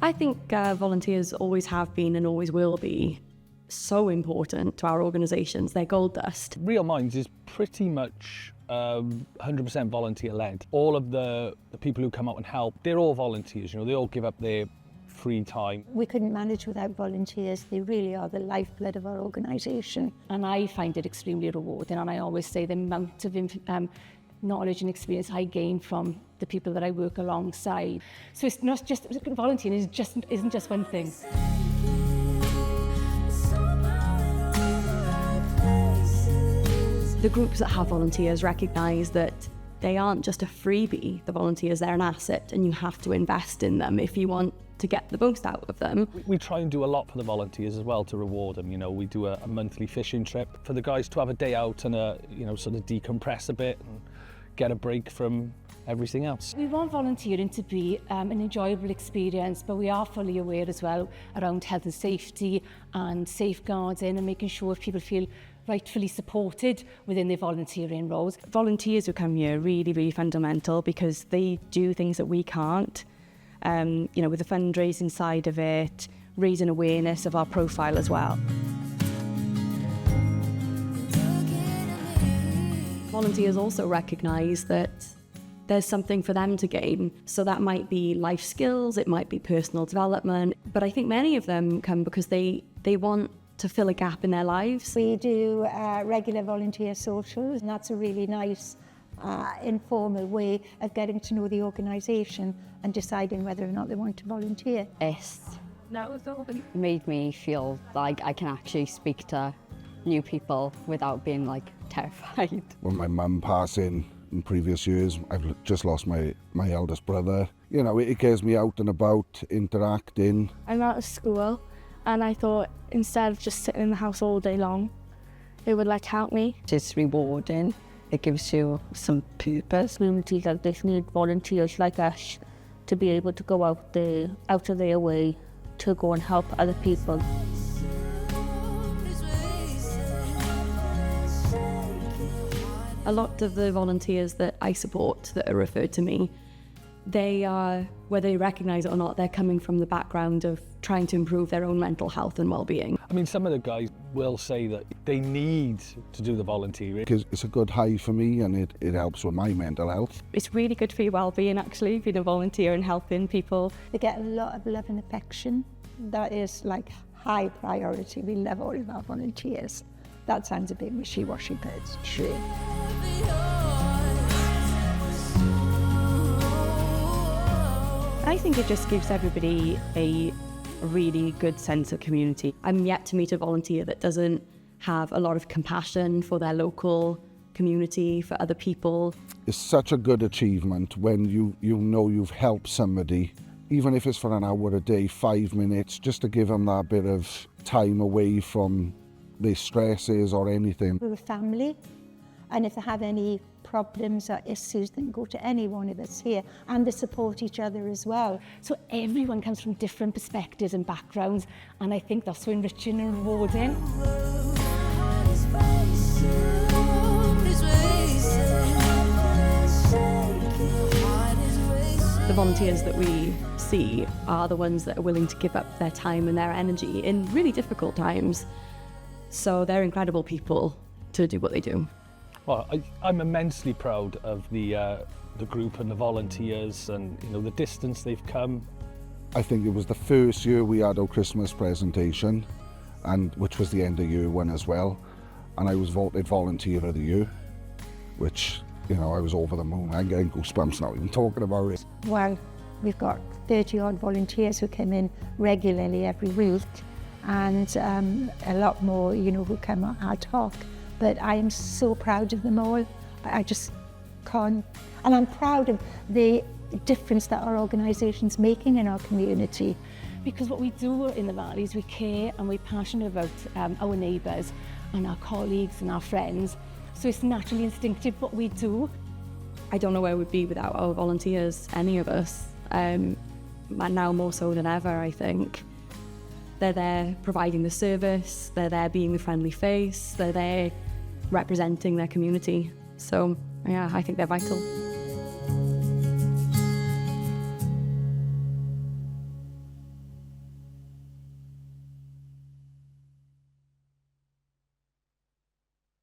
I think volunteers always have been and always will be so important to our organisations. They're gold dust. Real Minds is pretty much 100% volunteer-led. All of the people who come out and help, they're all volunteers. They all give up their free time. We couldn't manage without volunteers. They really are the lifeblood of our organisation. And I find it extremely rewarding, and I always say the amount of knowledge and experience I gain from the people that I work alongside. So it's not just, volunteering isn't just one thing. The groups that have volunteers recognise that they aren't just a freebie. The volunteers, they're an asset, and you have to invest in them if you want to get the most out of them. We try and do a lot for the volunteers as well to reward them. We do a monthly fishing trip for the guys to have a day out and sort of decompress a bit and get a break from everything else. We want volunteering to be an enjoyable experience, but we are fully aware as well around health and safety and safeguarding and making sure people feel rightfully supported within their volunteering roles. Volunteers who come here are really, really fundamental because they do things that we can't. With the fundraising side of it, raising awareness of our profile as well. Volunteers also recognise that there's something for them to gain. So that might be life skills, it might be personal development, but I think many of them come because they want to fill a gap in their lives. We do regular volunteer socials, and that's a really nice informal way of getting to know the organisation and deciding whether or not they want to volunteer. It made me feel like I can actually speak to new people without being terrified. When my mum passed in previous years, I've just lost my eldest brother. It gets me out and about, interacting. I'm out of school and I thought instead of just sitting in the house all day long, it would help me. It's rewarding. It gives you some purpose. Communities like this need volunteers like us to be able to go out of their way to go and help other people. A lot of the volunteers that I support that are referred to me, they are, whether they recognise it or not, they're coming from the background of trying to improve their own mental health and well-being. I mean, some of the guys will say that they need to do the volunteering. Because it's a good high for me and it helps with my mental health. It's really good for your well-being, actually, being a volunteer and helping people. They get a lot of love and affection. That is high priority. We love all of our volunteers. That sounds a bit wishy-washy, but it's true. I think it just gives everybody a really good sense of community. I'm yet to meet a volunteer that doesn't have a lot of compassion for their local community, for other people. It's such a good achievement when you know you've helped somebody, even if it's for an hour a day, 5 minutes, just to give them that bit of time away from their stresses or anything. We're a family, and if they have any problems or issues, they can go to any one of us here, and they support each other as well. So everyone comes from different perspectives and backgrounds, and I think that's so enriching and rewarding. The volunteers that we see are the ones that are willing to give up their time and their energy in really difficult times. So they're incredible people to do what they do. Well, I'm immensely proud of the group and the volunteers and the distance they've come. I think it was the first year we had our Christmas presentation, and which was the end of year one as well, and I was voted Volunteer of the Year, which I was over the moon. I'm getting goosebumps now even talking about it. Well, we've got 30 odd volunteers who come in regularly every week, and a lot more who come ad hoc. But I am so proud of them all. I just can't. And I'm proud of the difference that our organisation's making in our community. Because what we do in the Valley is we care and we're passionate about our neighbours and our colleagues and our friends. So it's naturally instinctive what we do. I don't know where we'd be without our volunteers, any of us. Now more so than ever, I think. They're there providing the service, they're there being the friendly face, they're there representing their community. So, yeah, I think they're vital.